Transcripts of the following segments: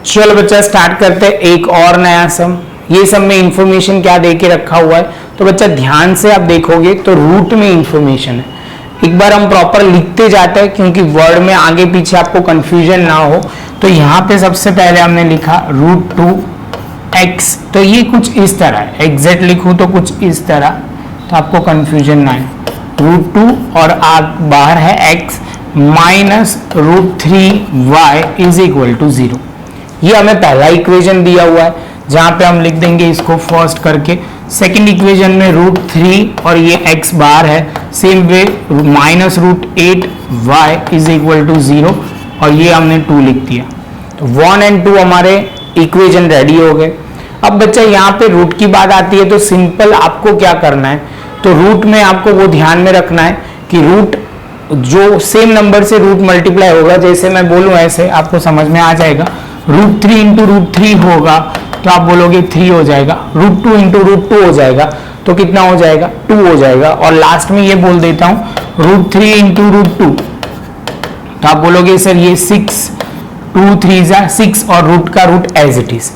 चलो बच्चा स्टार्ट करते हैं एक और नया सम। ये सम में इंफॉर्मेशन क्या दे के रखा हुआ है, तो बच्चा ध्यान से आप देखोगे तो रूट में इंफॉर्मेशन है। एक बार हम प्रॉपर लिखते जाते हैं क्योंकि वर्ड में आगे पीछे आपको कंफ्यूजन ना हो। तो यहाँ पे सबसे पहले हमने लिखा √2x, तो ये कुछ इस तरह है, एग्जैक्ट लिखूं तो कुछ इस तरह, तो आपको कंफ्यूजन ना है। √2 और बाहर है x minus √3y is equal to 0। ये हमें पहला इक्वेशन दिया हुआ है, जहां पे हम लिख देंगे इसको फर्स्ट करके। सेकंड इक्वेशन में √3 और ये x बार है, same way minus √8y is equal to 0 और ये हमने 2 लिख दिया। तो 1 और 2 हमारे इक्वेशन रेडी हो गए। अब बच्चा यहाँ पे रूट की बात आती है तो सिंपल आपको क्या करना है, तो रूट में आपको वो ध्यान में रखना है कि रूट जो सेम नंबर से रूट मल्टीप्लाई होगा, जैसे मैं बोलूँ ऐसे आपको समझ में आ जाएगा। √3 इंटू √3 होगा तो आप बोलोगे 3 हो जाएगा, √2 इंटू √2 हो जाएगा तो कितना हो जाएगा 2 हो जाएगा। और लास्ट में ये बोल देता हूं √3 इंटू √2 तो आप बोलोगे सर ये 6, 2 3 6 और रूट का root as it is.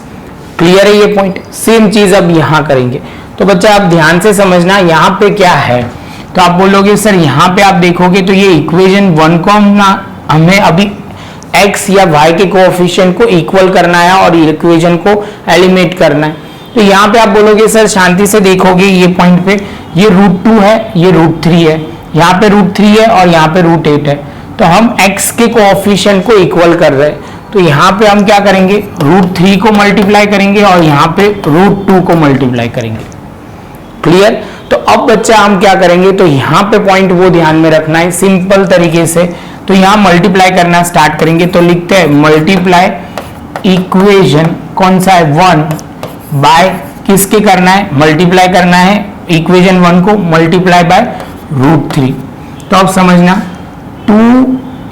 Clear है ये पॉइंट। सेम चीज अब यहां करेंगे। तो बच्चा आप ध्यान से समझना यहाँ पे क्या है, तो आप बोलोगे सर यहाँ पे आप देखोगे तो ये इक्वेशन 1 को हमें अभी x या y के कोएफिशिएंट को इक्वल करना है और इक्वेशन को एलिमिनेट करना है। तो यहाँ पे आप बोलोगे सर शांति से देखोगे ये पॉइंट पे ये √2 है, ये √3 है, यहाँ पे √3 है और यहाँ पे √8 है। तो हम x के कोएफिशिएंट को इक्वल कर रहे हैं, तो यहाँ पे हम क्या करेंगे √3 को मल्टीप्लाई करेंगे और यहाँ पे √2 को मल्टीप्लाई करेंगे। क्लियर। तो अब बच्चा हम क्या करेंगे, तो यहाँ पे पॉइंट वो ध्यान में रखना है सिंपल तरीके से। तो यहाँ मल्टीप्लाई करना स्टार्ट करेंगे, तो लिखते हैं मल्टीप्लाई इक्वेशन कौन सा है 1 बाय किसके करना है, मल्टीप्लाई करना है इक्वेशन 1 को मल्टीप्लाई बाय √3। तो अब समझना 2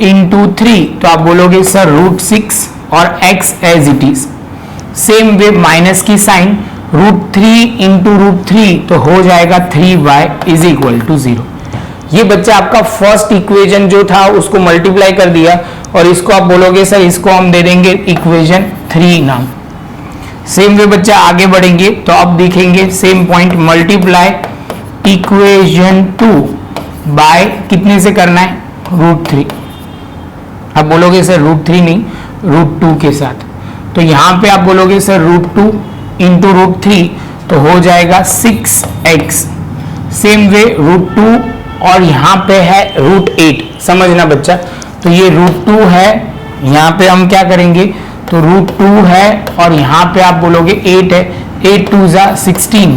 इंटू 3 तो आप बोलोगे सर √6 और x as it is. Same way minus की साइन √3 इंटू √3 तो हो जाएगा 3y इज इक्वल टू 0। ये बच्चा आपका फर्स्ट इक्वेशन जो था उसको मल्टीप्लाई कर दिया और इसको आप बोलोगे सर इसको हम दे देंगे इक्वेशन 3 नाम। सेम वे बच्चा आगे बढ़ेंगे तो अब देखेंगे same point multiply equation 2 by कितने से करना है √3। आप बोलोगे सर √3 नहीं √2 के साथ, तो यहां पे आप बोलोगे सर √2 इंटू √3 तो हो जाएगा 6x। सेम वे √2 और यहाँ पे है √8, समझना बच्चा। तो ये √2 है, यहाँ पे हम क्या करेंगे तो √2 है और यहाँ पे आप बोलोगे 8 है, 8 2 16।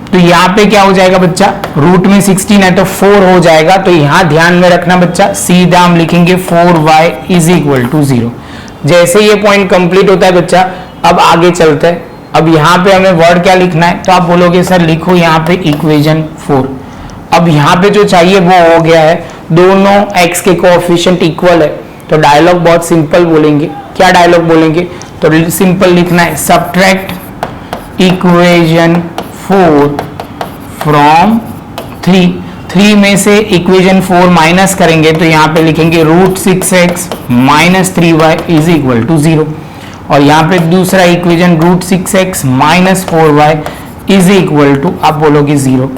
तो यहाँ पे क्या हो जाएगा बच्चा, रूट में 16 है तो 4 हो जाएगा। तो यहाँ ध्यान में रखना बच्चा, सीधा हम लिखेंगे 4y इज इक्वल टू 0। जैसे ये पॉइंट कंप्लीट होता है बच्चा, अब आगे चलते हैं। अब यहाँ पे हमें वर्ड क्या लिखना है, तो आप बोलोगे सर लिखो यहाँ पे इक्वेशन 4। अब यहाँ पे जो चाहिए वो हो गया है, दोनों x के कोएफिशिएंट इक्वल है। तो डायलॉग बहुत सिंपल बोलेंगे। क्या डायलॉग बोलेंगे, तो सिंपल लिखना है सब्ट्रैक्ट इक्वेशन 4 फ्रॉम 3 में से इक्वेशन 4 माइनस करेंगे तो यहाँ पे लिखेंगे √6x minus 3y is equal to 0। और यहाँ पे दूसरा equation √6x minus 4y is equal to आप बोलोगे 0।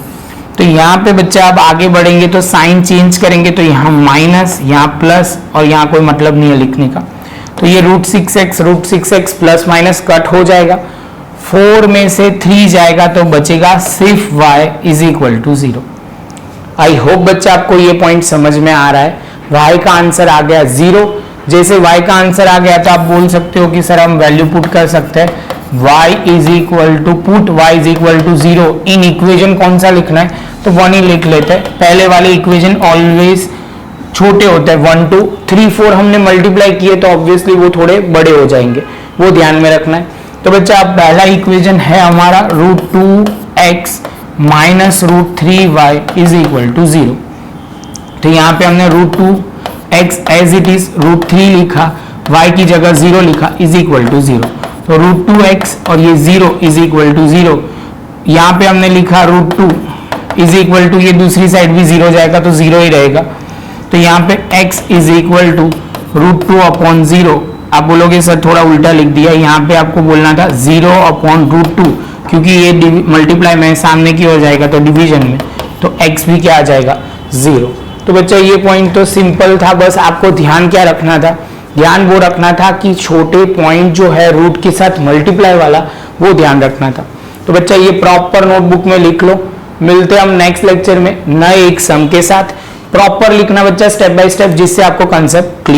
तो यहाँ पे बच्चा अब आगे बढ़ेंगे तो साइन चेंज करेंगे, तो यहाँ माइनस, यहाँ प्लस और यहाँ कोई मतलब नहीं है लिखने का। तो ये √6x प्लस माइनस कट हो जाएगा, 4 में से 3 जाएगा तो बचेगा सिर्फ y is equal to 0। I hope बच्चा आपको ये पॉइंट समझ में आ रहा है। y का आंसर आ गया 0। जैसे y का आंसर आ गया तो आप बोल सकते हो कि सर हम वैल्यू पुट कर सकते हैं y is equal to put y is equal to 0 in equation कौन सा लिखना है, तो 1 ही लिख लेते हैं। पहले वाले इक्वेशन ऑलवेज छोटे होते हैं, 1 2 3 4 हमने मल्टीप्लाई किए तो ऑब्वियसली वो थोड़े बड़े हो जाएंगे, वो ध्यान में रखना है। तो बच्चा अब पहला इक्वेशन है हमारा √2x minus √3y is equal to 0। तो यहाँ पे हमने √2x एज इट इज √3 लिखा, y की जगह 0 लिखा इज इक्वल टू 0। तो √2x और ये 0 इज इक्वल टू 0। यहाँ पे हमने लिखा √2 इज इक्वल टू, ये दूसरी साइड भी 0 जाएगा तो 0 ही रहेगा। तो यहाँ पे x is equal to √2 upon 0 आप बोलोगे सर थोड़ा उल्टा लिख दिया, यहाँ पे आपको बोलना था 0/√2, क्योंकि ये मल्टीप्लाई में सामने की ओर जाएगा तो डिवीजन में, तो x भी क्या आ जाएगा 0। तो बच्चा ये पॉइंट तो सिंपल था, बस आपको ध्यान क्या रखना था, ध्यान वो रखना था कि छोटे पॉइंट जो है रूट के साथ मल्टीप्लाई वाला वो ध्यान रखना था। तो बच्चा ये प्रॉपर नोटबुक में लिख लो। मिलते हैं हम नेक्स्ट लेक्चर में नए एक सम के साथ। प्रॉपर लिखना बच्चा स्टेप बाय स्टेप, जिससे आपको कंसेप्ट क्लियर